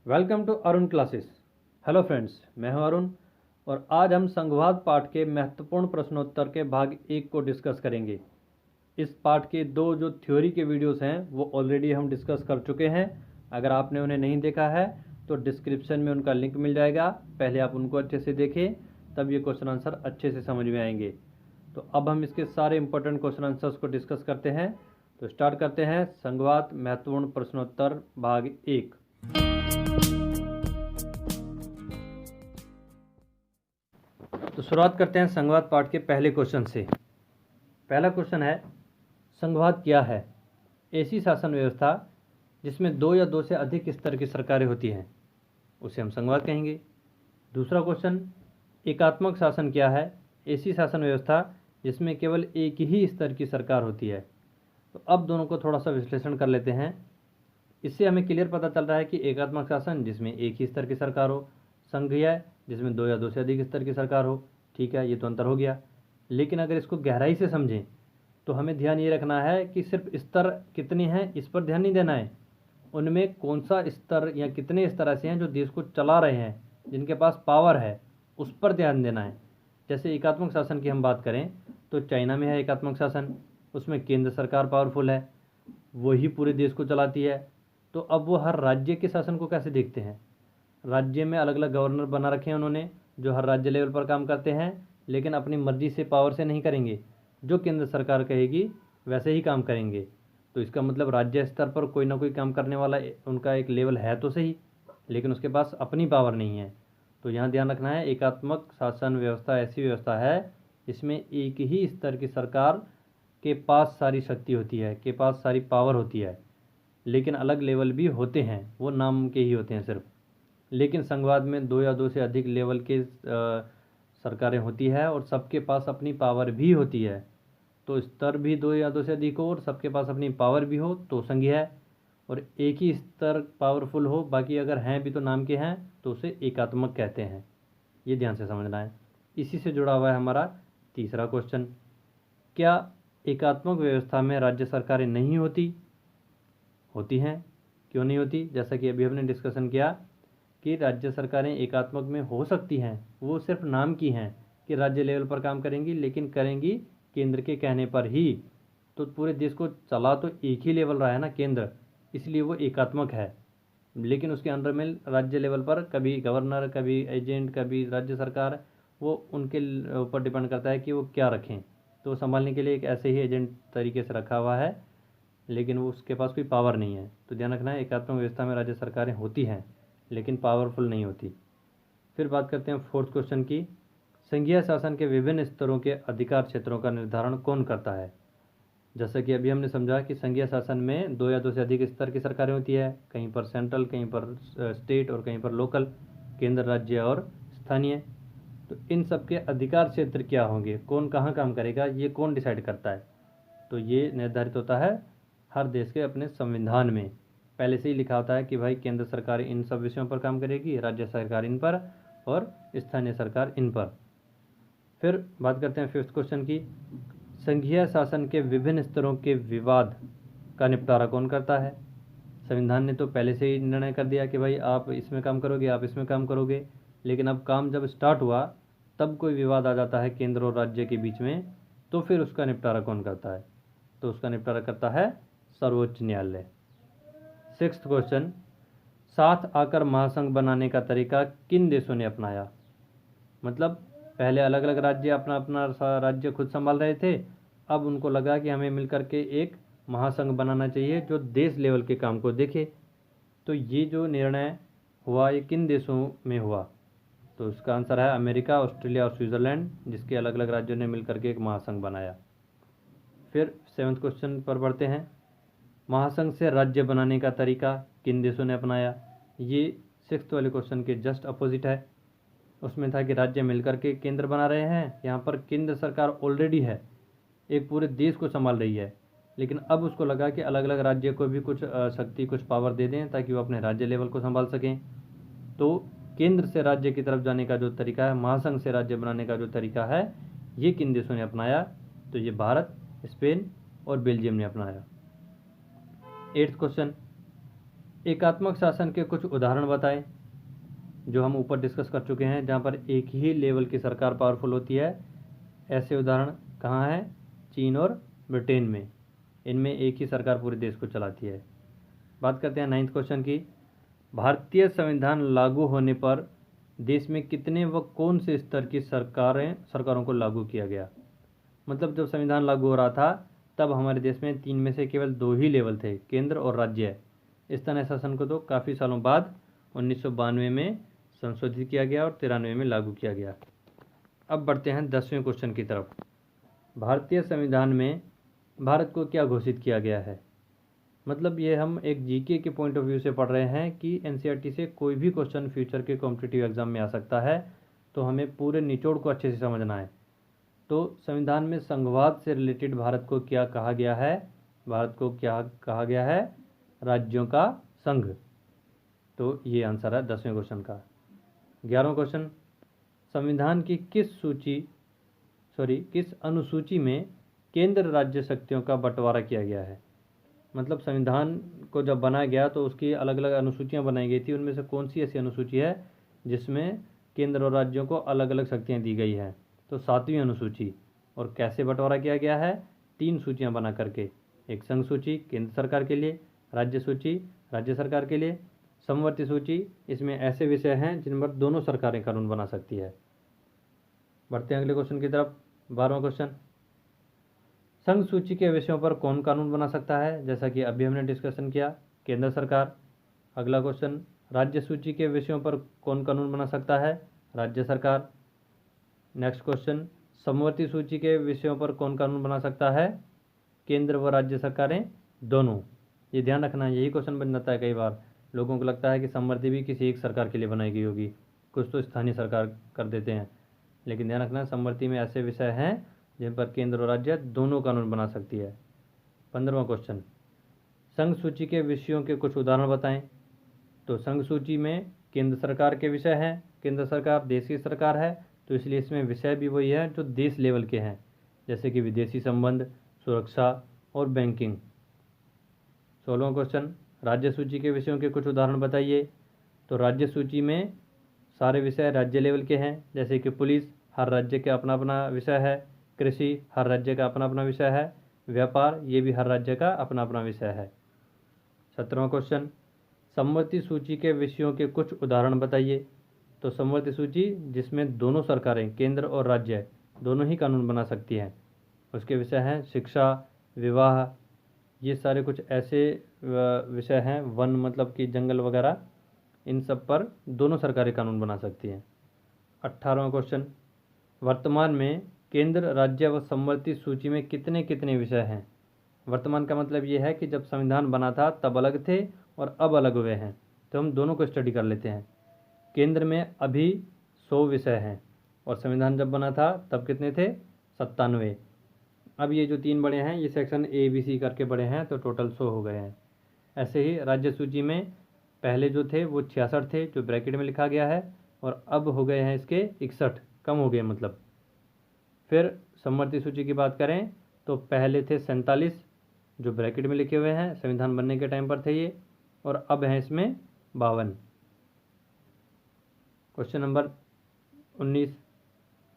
Welcome to Arun classes. Hello friends, मैं हूं अरुण और आज हम संघवाद पाठ के महत्वपूर्ण प्रश्नोत्तर के भाग 1 को डिस्कस करेंगे। इस पाठ के दो जो थ्योरी के वीडियोस हैं वो ऑलरेडी हम डिस्कस कर चुके हैं। अगर आपने उन्हें नहीं देखा है तो डिस्क्रिप्शन में उनका लिंक मिल जाएगा, पहले आप उनको अच्छे से देखें, तब ये क्वेश्चन आंसर अच्छे से समझ में आएंगे। तो अब हम इसके सारे इंपॉर्टेंट क्वेश्चन आंसर्स को डिस्कस करते हैं। तो स्टार्ट करते हैं संघवाद महत्वपूर्ण प्रश्नोत्तर भाग 1। तो शुरुआत करते हैं संघवाद पाठ के पहले क्वेश्चन से। पहला क्वेश्चन है, संघवाद क्या है? ऐसी शासन व्यवस्था जिसमें दो या दो से अधिक स्तर की सरकारें होती हैं, उसे हम संघवाद कहेंगे। दूसरा क्वेश्चन, एकात्मक शासन क्या है? ऐसी शासन व्यवस्था जिसमें केवल एक ही स्तर की सरकार होती है। तो अब दोनों को थोड़ा सा विश्लेषण कर लेते हैं। इससे हमें क्लियर पता चल रहा है कि एकात्मक शासन जिसमें एक ही स्तर की सरकार हो, संघीय जिसमें दो या दो से अधिक स्तर की सरकार हो। ठीक है, ये तो अंतर हो गया। लेकिन अगर इसको गहराई से समझें तो हमें ध्यान ये रखना है कि सिर्फ स्तर कितने हैं इस पर ध्यान नहीं देना है, उनमें कौन सा स्तर या कितने स्तर ऐसे हैं जो देश को चला रहे हैं, जिनके पास पावर है, उस पर ध्यान देना है। जैसे एकात्मक शासन की हम बात करें तो चाइना में है एकात्मक शासन, उसमें केंद्र सरकार पावरफुल है, वही पूरे देश को चलाती है। तो अब वो हर राज्य के शासन को कैसे देखते हैं? राज्य में अलग अलग गवर्नर बना रखे हैं उन्होंने, जो हर राज्य लेवल पर काम करते हैं, लेकिन अपनी मर्जी से पावर से नहीं करेंगे, जो केंद्र सरकार कहेगी वैसे ही काम करेंगे। तो इसका मतलब राज्य स्तर पर कोई ना कोई काम करने वाला उनका एक लेवल है तो सही, लेकिन उसके पास अपनी पावर नहीं है। तो यहाँ ध्यान रखना है, एकात्मक शासन व्यवस्था ऐसी व्यवस्था है जिसमें एक ही स्तर की सरकार के पास सारी शक्ति होती है, के पास सारी पावर होती है, लेकिन अलग लेवल भी होते हैं, वो नाम के ही होते हैं सिर्फ। लेकिन संघवाद में दो या दो से अधिक लेवल के सरकारें होती है और सबके पास अपनी पावर भी होती है। तो स्तर भी दो या दो से अधिक हो और सबके पास अपनी पावर भी हो तो संघीय है, और एक ही स्तर पावरफुल हो, बाकी अगर हैं भी तो नाम के हैं, तो उसे एकात्मक कहते हैं। ये ध्यान से समझना है। इसी से जुड़ा हुआ है हमारा तीसरा क्वेश्चन, क्या एकात्मक व्यवस्था में राज्य सरकारें नहीं होती? होती हैं। क्यों नहीं होती? जैसा कि अभी हमने डिस्कशन किया कि राज्य सरकारें एकात्मक में हो सकती हैं, वो सिर्फ नाम की हैं कि राज्य लेवल पर काम करेंगी, लेकिन करेंगी केंद्र के कहने पर ही। तो पूरे देश को चला तो एक ही लेवल रहा है ना, केंद्र, इसलिए वो एकात्मक है। लेकिन उसके अंडर में राज्य लेवल पर कभी गवर्नर, कभी एजेंट, कभी राज्य सरकार, वो उनके ऊपर डिपेंड करता है कि वो क्या रखें। तो संभालने के लिए एक ऐसे ही एजेंट तरीके से रखा हुआ है, लेकिन वो उसके पास कोई पावर नहीं है। तो ध्यान रखना है, एकात्मक व्यवस्था में राज्य सरकारें होती हैं लेकिन पावरफुल नहीं होती। फिर बात करते हैं फोर्थ क्वेश्चन की, संघीय शासन के विभिन्न स्तरों के अधिकार क्षेत्रों का निर्धारण कौन करता है? जैसा कि अभी हमने समझा कि संघीय शासन में दो या दो से अधिक स्तर की सरकारें होती है, कहीं पर सेंट्रल, कहीं पर स्टेट और कहीं पर लोकल, केंद्र, राज्य और स्थानीय। तो इन सब के अधिकार क्षेत्र क्या होंगे, कौन कहाँ काम करेगा, ये कौन डिसाइड करता है? तो ये निर्धारित होता है हर देश के अपने संविधान में। पहले से ही लिखा होता है कि भाई केंद्र सरकार इन सब विषयों पर काम करेगी, राज्य सरकार इन पर और स्थानीय सरकार इन पर। फिर बात करते हैं फिफ्थ क्वेश्चन की, संघीय शासन के विभिन्न स्तरों के विवाद का निपटारा कौन करता है? संविधान ने तो पहले से ही निर्णय कर दिया कि भाई आप इसमें काम करोगे, आप इसमें काम करोगे, लेकिन अब काम जब स्टार्ट हुआ तब कोई विवाद आ जाता है केंद्र और राज्य के बीच में, तो फिर उसका निपटारा कौन करता है? तो उसका निपटारा करता है सर्वोच्च न्यायालय। सिक्स्थ क्वेश्चन, साथ आकर महासंघ बनाने का तरीका किन देशों ने अपनाया? मतलब पहले अलग अलग राज्य अपना अपना राज्य खुद संभाल रहे थे, अब उनको लगा कि हमें मिलकर के एक महासंघ बनाना चाहिए जो देश लेवल के काम को देखे। तो ये जो निर्णय हुआ ये किन देशों में हुआ? तो इसका आंसर है अमेरिका, ऑस्ट्रेलिया और स्विट्ज़रलैंड, जिसके अलग अलग राज्यों ने मिलकर के एक महासंघ बनाया। फिर सेवन्थ क्वेश्चन पर बढ़ते हैं, महासंघ से राज्य बनाने का तरीका किन देशों ने अपनाया? ये सिक्स्थ वाले क्वेश्चन के जस्ट अपोजिट है। उसमें था कि राज्य मिलकर के केंद्र बना रहे हैं, यहाँ पर केंद्र सरकार ऑलरेडी है, एक पूरे देश को संभाल रही है, लेकिन अब उसको लगा कि अलग अलग राज्य को भी कुछ शक्ति, कुछ पावर दे दें ताकि वो अपने राज्य लेवल को संभाल सकें। तो केंद्र से राज्य की तरफ जाने का जो तरीका है, महासंघ से राज्य बनाने का जो तरीका है, ये किन देशों ने अपनाया? तो ये भारत, स्पेन और बेल्जियम ने अपनाया। एट्थ क्वेश्चन, एकात्मक शासन के कुछ उदाहरण बताएं, जो हम ऊपर डिस्कस कर चुके हैं, जहाँ पर एक ही लेवल की सरकार पावरफुल होती है। ऐसे उदाहरण कहाँ हैं? चीन और ब्रिटेन में। इनमें एक ही सरकार पूरे देश को चलाती है। बात करते हैं 9th क्वेश्चन की। भारतीय संविधान लागू होने पर देश में कितने व कौन से स्तर की सरकारों को लागू किया गया? मतलब जब संविधान लागू हो रहा था तब हमारे देश में 3 में से केवल 2 ही लेवल थे, केंद्र और राज्य। इस तरह शासन को तो काफ़ी सालों बाद 1992 में संशोधित किया गया और 93 में लागू किया गया। अब बढ़ते हैं 10वें क्वेश्चन की तरफ। भारतीय संविधान में भारत को क्या घोषित किया गया है? मतलब ये हम एक जीके के पॉइंट ऑफ व्यू से पढ़ रहे हैं कि एनसीईआरटी से कोई भी क्वेश्चन फ्यूचर के कॉम्पिटिटिव एग्जाम में आ सकता है, तो हमें पूरे निचोड़ को अच्छे से समझना है। तो संविधान में संघवाद से रिलेटेड भारत को क्या कहा गया है? भारत को क्या कहा गया है? राज्यों का संघ। तो ये आंसर है 10वें क्वेश्चन का। 11वां क्वेश्चन, संविधान की किस अनुसूची में केंद्र राज्य शक्तियों का बंटवारा किया गया है? मतलब संविधान को जब बनाया गया तो उसकी अलग अलग अनुसूचियां बनाई गई थी, उनमें से कौन सी ऐसी अनुसूची है जिसमें केंद्र और राज्यों को अलग अलग शक्तियां दी गई हैं? तो 7वीं अनुसूची। और कैसे बंटवारा किया गया है? 3 सूचियां बना करके, एक संघ सूची केंद्र सरकार के लिए, राज्य सूची राज्य सरकार के लिए, समवर्ती सूची, इसमें ऐसे विषय हैं जिन पर दोनों सरकारें कानून बना सकती है। बढ़ते हैं अगले क्वेश्चन की तरफ। 12वां क्वेश्चन, संघ सूची के विषयों पर कौन कानून बना सकता है? जैसा कि अभी हमने डिस्कशन किया, केंद्र सरकार। अगला क्वेश्चन, राज्य सूची के विषयों पर कौन कानून बना सकता है? राज्य सरकार। नेक्स्ट क्वेश्चन, समवर्ती सूची के विषयों पर कौन कानून बना सकता है? केंद्र व राज्य सरकारें दोनों। ये ध्यान रखना, यही क्वेश्चन बन जाता है कई बार। लोगों को लगता है कि समवर्ती भी किसी एक सरकार के लिए बनाई गई होगी, कुछ तो स्थानीय सरकार कर देते हैं, लेकिन ध्यान रखना समवर्ती में ऐसे विषय हैं जिन पर केंद्र और राज्य दोनों कानून बना सकती है। 15वां क्वेश्चन, संघ सूची के विषयों के कुछ उदाहरण बताएं। तो संघ सूची में केंद्र सरकार के विषय हैं, केंद्र सरकार देश की सरकार है, तो इसलिए इसमें विषय भी वही है जो देश लेवल के हैं, जैसे कि विदेशी संबंध, सुरक्षा और बैंकिंग। 16वां क्वेश्चन, राज्य सूची के विषयों के कुछ उदाहरण बताइए। तो राज्य सूची में सारे विषय राज्य लेवल के हैं, जैसे कि पुलिस, हर राज्य का अपना अपना विषय है, कृषि हर राज्य का अपना अपना विषय है, व्यापार ये भी हर राज्य का अपना अपना विषय है। 17वां क्वेश्चन, समवर्ती सूची के विषयों के कुछ उदाहरण बताइए। तो समवर्ती सूची जिसमें दोनों सरकारें केंद्र और राज्य दोनों ही कानून बना सकती हैं, उसके विषय हैं शिक्षा, विवाह, ये सारे कुछ ऐसे विषय हैं, वन मतलब कि जंगल वगैरह, इन सब पर दोनों सरकारें कानून बना सकती हैं। 18वां क्वेश्चन, वर्तमान में केंद्र राज्य व समवर्ती सूची में कितने कितने विषय हैं? वर्तमान का मतलब ये है कि जब संविधान बना था तब अलग थे और अब अलग हुए हैं, तो हम दोनों को स्टडी कर लेते हैं। केंद्र में अभी 100 विषय हैं और संविधान जब बना था तब कितने थे? 97। अब ये जो 3 बड़े हैं ये सेक्शन ABC करके बड़े हैं, तो टोटल 100 हो गए हैं। ऐसे ही राज्य सूची में पहले जो थे वो 66 थे, जो ब्रैकेट में लिखा गया है, और अब हो गए हैं इसके 61, कम हो गए मतलब। फिर समवर्ती सूची की बात करें तो पहले थे 47, जो ब्रैकेट में लिखे हुए हैं, संविधान बनने के टाइम पर थे ये, और अब हैं इसमें 52। क्वेश्चन नंबर 19,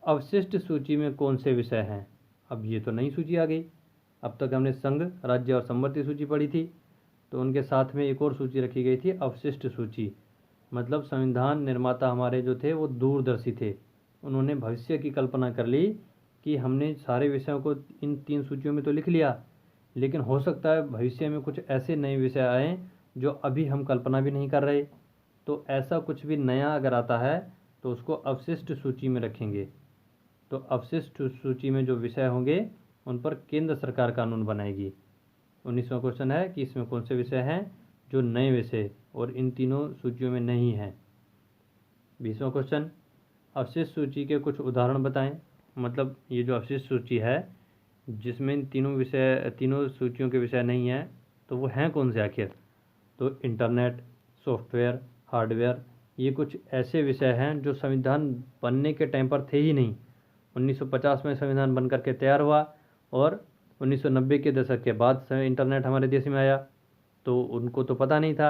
अवशिष्ट सूची में कौन से विषय हैं? अब ये तो नई सूची आ गई। अब तक हमने संघ, राज्य और समवर्ती सूची पढ़ी थी, तो उनके साथ में एक और सूची रखी गई थी, अवशिष्ट सूची। मतलब संविधान निर्माता हमारे जो थे वो दूरदर्शी थे, उन्होंने भविष्य की कल्पना कर ली कि हमने सारे विषयों को इन 3 सूचियों में तो लिख लिया, लेकिन हो सकता है भविष्य में कुछ ऐसे नए विषय आए जो अभी हम कल्पना भी नहीं कर रहे, तो ऐसा कुछ भी नया अगर आता है तो उसको अवशिष्ट सूची में रखेंगे। तो अवशिष्ट सूची में जो विषय होंगे उन पर केंद्र सरकार कानून बनाएगी। 19वां क्वेश्चन है कि इसमें कौन से विषय हैं जो नए विषय और इन तीनों सूचियों में नहीं हैं। 20वां क्वेश्चन, अवशिष्ट सूची के कुछ उदाहरण बताएं। मतलब ये जो अवशिष्ट सूची है जिसमें इन तीनों सूचियों के विषय नहीं हैं, तो वो हैं कौन से आखिर? तो इंटरनेट, सॉफ्टवेयर, हार्डवेयर, ये कुछ ऐसे विषय हैं जो संविधान बनने के टाइम पर थे ही नहीं। 1950 में संविधान बन करके तैयार हुआ और 1990 के दशक के बाद इंटरनेट हमारे देश में आया, तो उनको तो पता नहीं था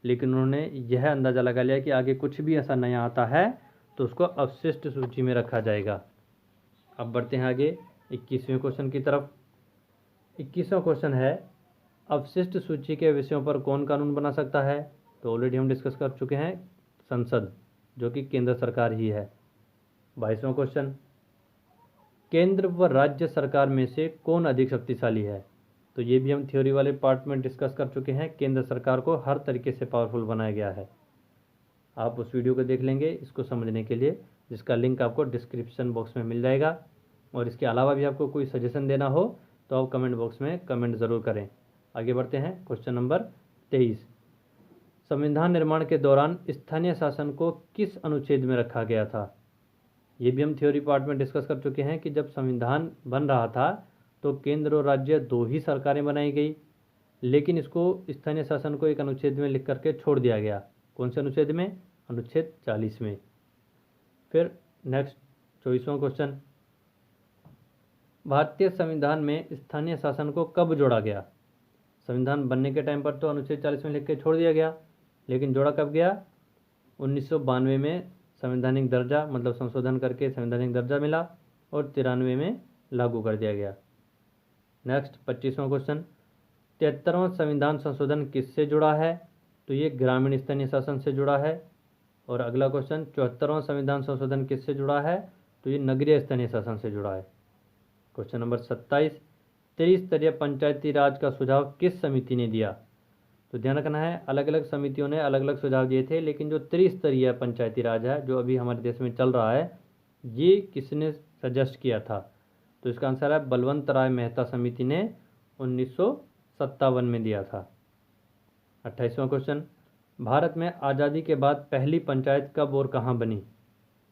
लेकिन उन्होंने यह अंदाज़ा लगा लिया कि आगे कुछ भी ऐसा नया आता है तो उसको अवशिष्ट सूची में रखा जाएगा। अब बढ़ते हैं आगे 21वें क्वेश्चन की तरफ। 21वां क्वेश्चन है, अवशिष्ट सूची के विषयों पर कौन कानून बना सकता है? तो ऑलरेडी हम डिस्कस कर चुके हैं, संसद, जो कि केंद्र सरकार ही है। 22वां क्वेश्चन, केंद्र व राज्य सरकार में से कौन अधिक शक्तिशाली है? तो ये भी हम थ्योरी वाले पार्ट में डिस्कस कर चुके हैं। केंद्र सरकार को हर तरीके से पावरफुल बनाया गया है। आप उस वीडियो को देख लेंगे इसको समझने के लिए, जिसका लिंक आपको डिस्क्रिप्शन बॉक्स में मिल जाएगा। और इसके अलावा भी आपको कोई सजेशन देना हो तो आप कमेंट बॉक्स में कमेंट ज़रूर करें। आगे बढ़ते हैं क्वेश्चन नंबर 23। संविधान निर्माण के दौरान स्थानीय शासन को किस अनुच्छेद में रखा गया था? ये भी हम थ्योरी पार्ट में डिस्कस कर चुके हैं कि जब संविधान बन रहा था तो केंद्र और राज्य दो ही सरकारें बनाई गई, लेकिन इसको स्थानीय शासन को एक अनुच्छेद में लिख करके छोड़ दिया गया। कौन से अनुच्छेद में? अनुच्छेद 40 में। फिर नेक्स्ट 24वां क्वेश्चन, भारतीय संविधान में स्थानीय शासन को कब जोड़ा गया? संविधान बनने के टाइम पर तो अनुच्छेद 40 में लिख के छोड़ दिया गया, लेकिन जोड़ा कब गया? 1992 में संवैधानिक दर्जा मतलब संशोधन करके संवैधानिक दर्जा मिला और 93 में लागू कर दिया गया। नेक्स्ट 25वां क्वेश्चन, 73वां संविधान संशोधन किससे जुड़ा है? तो ये ग्रामीण स्थानीय शासन से जुड़ा है। और अगला क्वेश्चन, 74वां संविधान संशोधन किससे जुड़ा है? तो ये नगरीय स्थानीय शासन से जुड़ा है। क्वेश्चन नंबर 27, त्रिस्तरीय पंचायती राज का सुझाव किस समिति ने दिया? तो ध्यान रखना है, अलग अलग समितियों ने अलग अलग सुझाव दिए थे, लेकिन जो त्रिस्तरीय पंचायती राज है जो अभी हमारे देश में चल रहा है, ये किसने सजेस्ट किया था? तो इसका आंसर है बलवंत राय मेहता समिति ने 1957 में दिया था। 28वां क्वेश्चन, भारत में आज़ादी के बाद पहली पंचायत कब और कहाँ बनी?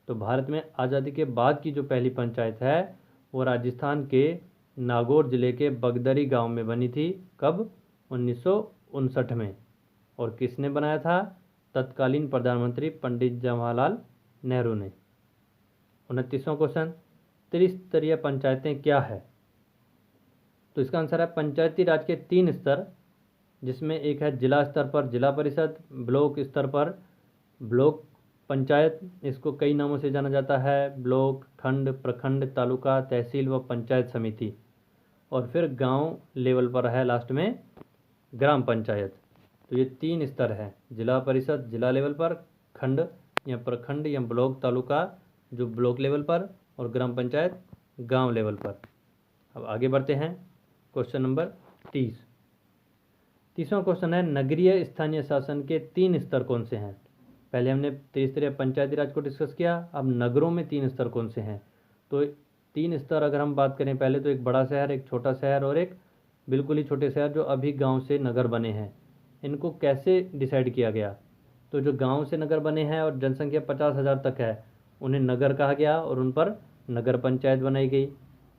तो भारत में आज़ादी के बाद की जो पहली पंचायत है वो राजस्थान के नागौर जिले के बगदरी गांव में बनी थी। कब? 1959 में। और किसने बनाया था? तत्कालीन प्रधानमंत्री पंडित जवाहरलाल नेहरू ने। 29वां क्वेश्चन, त्रिस्तरीय पंचायतें क्या है? तो इसका आंसर है पंचायती राज के 3 स्तर, जिसमें एक है जिला स्तर पर जिला परिषद, ब्लॉक स्तर पर ब्लॉक पंचायत, इसको कई नामों से जाना जाता है, ब्लॉक, खंड, प्रखंड, तालुका, तहसील व पंचायत समिति। और फिर गांव लेवल पर है लास्ट में ग्राम पंचायत। तो ये 3 स्तर है, जिला परिषद जिला लेवल पर, खंड या प्रखंड या ब्लॉक तालुका जो ब्लॉक लेवल पर, और ग्राम पंचायत गांव लेवल पर। अब आगे बढ़ते हैं क्वेश्चन नंबर 30। 30वां क्वेश्चन है, नगरीय स्थानीय शासन के 3 स्तर कौन से हैं? पहले हमने त्रिस्तरीय पंचायती राज को डिस्कस किया, अब नगरों में 3 स्तर कौन से हैं? तो 3 स्तर अगर हम बात करें, पहले तो एक बड़ा शहर, एक छोटा शहर और एक बिल्कुल ही छोटे शहर जो अभी गांव से नगर बने हैं। इनको कैसे डिसाइड किया गया? तो जो गांव से नगर बने हैं और जनसंख्या 50,000 तक है उन्हें नगर कहा गया और उन पर नगर पंचायत बनाई गई।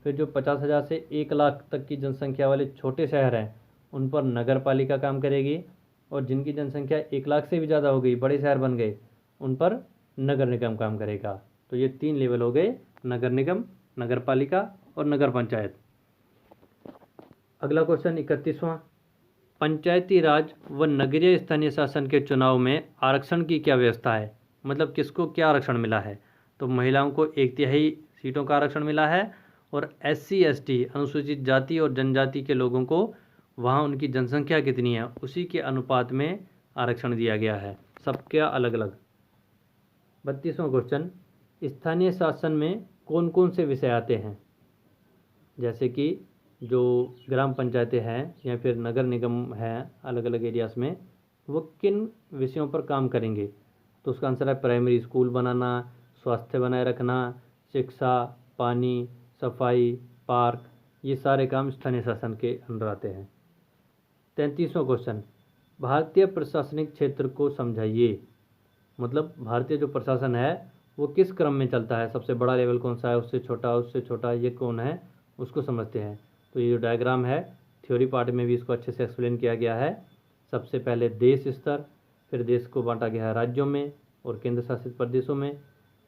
फिर जो 50,000 से 1 लाख तक की जनसंख्या वाले छोटे शहर हैं उन पर नगर पालिका काम करेगी, और जिनकी जनसंख्या 1 लाख से भी ज़्यादा हो गई, बड़े शहर बन गए, उन पर नगर निगम काम करेगा। तो ये 3 लेवल हो गए, नगर निगम, नगर पालिका और नगर पंचायत। अगला क्वेश्चन 31वां, पंचायती राज व नगरीय स्थानीय शासन के चुनाव में आरक्षण की क्या व्यवस्था है? मतलब किसको क्या आरक्षण मिला है? तो महिलाओं को 1/3 सीटों का आरक्षण मिला है, और SC ST अनुसूचित जाति और जनजाति के लोगों को वहाँ उनकी जनसंख्या कितनी है उसी के अनुपात में आरक्षण दिया गया है, सबका अलग अलग। 32वां क्वेश्चन, स्थानीय शासन में कौन कौन से विषय आते हैं? जैसे कि जो ग्राम पंचायतें हैं या फिर नगर निगम हैं अलग अलग एरियाज में, वो किन विषयों पर काम करेंगे? तो उसका आंसर है प्राइमरी स्कूल बनाना, स्वास्थ्य बनाए रखना, शिक्षा, पानी, सफाई, पार्क, ये सारे काम स्थानीय शासन के अंदर आते हैं। 33वां क्वेश्चन, भारतीय प्रशासनिक क्षेत्र को समझाइए। मतलब भारतीय जो प्रशासन है वो किस क्रम में चलता है, सबसे बड़ा लेवल कौन सा है, उससे छोटा ये कौन है, उसको समझते हैं। तो ये जो डायग्राम है थ्योरी पार्ट में भी इसको अच्छे से एक्सप्लेन किया गया है। सबसे पहले देश स्तर, फिर देश को बांटा गया है राज्यों में और केंद्र शासित प्रदेशों में,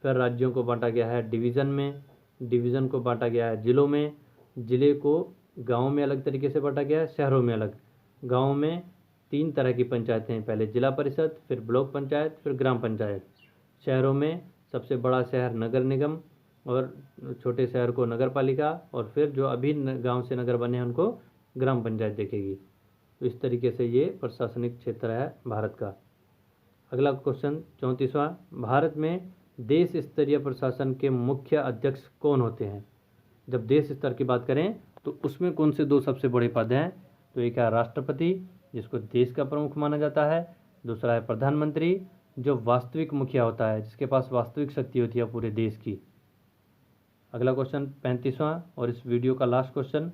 फिर राज्यों को बांटा गया है डिवीज़न में, डिवीज़न को बांटा गया है जिलों में, जिले को गाँव में अलग तरीके से बांटा गया है, शहरों में अलग। गाँव में 3 तरह की पंचायतें हैं, पहले जिला परिषद, फिर ब्लॉक पंचायत, फिर ग्राम पंचायत। शहरों में सबसे बड़ा शहर नगर निगम और छोटे शहर को नगर पालिका, और फिर जो अभी गांव से नगर बने हैं उनको ग्राम पंचायत देखेगी। तो इस तरीके से ये प्रशासनिक क्षेत्र है भारत का। अगला क्वेश्चन 34वां, भारत में देश स्तरीय प्रशासन के मुख्य अध्यक्ष कौन होते हैं? जब देश स्तर की बात करें तो उसमें कौन से 2 सबसे बड़े पद हैं? तो एक है राष्ट्रपति, जिसको देश का प्रमुख माना जाता है। दूसरा है प्रधानमंत्री, जो वास्तविक मुखिया होता है, जिसके पास वास्तविक शक्ति होती है पूरे देश की। अगला क्वेश्चन 35वां और इस वीडियो का लास्ट क्वेश्चन,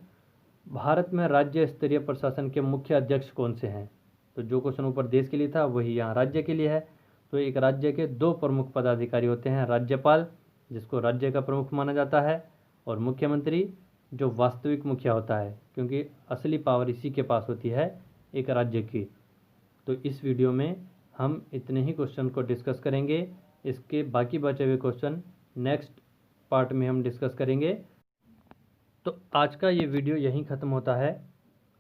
भारत में राज्य स्तरीय प्रशासन के मुख्य अध्यक्ष कौन से हैं? तो जो क्वेश्चन ऊपर देश के लिए था वही यहाँ राज्य के लिए है। तो एक राज्य के 2 प्रमुख पदाधिकारी होते हैं, राज्यपाल, जिसको राज्य का प्रमुख माना जाता है, और मुख्यमंत्री, जो वास्तविक मुखिया होता है, क्योंकि असली पावर इसी के पास होती है एक राज्य की। तो इस वीडियो में हम इतने ही क्वेश्चन को डिस्कस करेंगे। इसके बाकी बचे हुए क्वेश्चन नेक्स्ट पार्ट में हम डिस्कस करेंगे। तो आज का ये वीडियो यहीं ख़त्म होता है।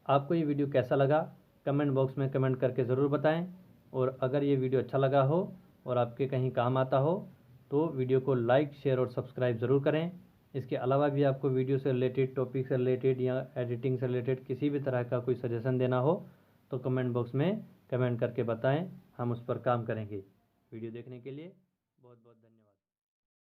आपको ये वीडियो कैसा लगा कमेंट बॉक्स में कमेंट करके ज़रूर बताएं, और अगर ये वीडियो अच्छा लगा हो और आपके कहीं काम आता हो तो वीडियो को लाइक, शेयर और सब्सक्राइब ज़रूर करें। इसके अलावा भी आपको वीडियो से रिलेटेड, टॉपिक से रिलेटेड या एडिटिंग से रिलेटेड किसी भी तरह का कोई सजेशन देना हो तो कमेंट बॉक्स में कमेंट करके बताएं, हम उस पर काम करेंगे। वीडियो देखने के लिए बहुत बहुत धन्यवाद।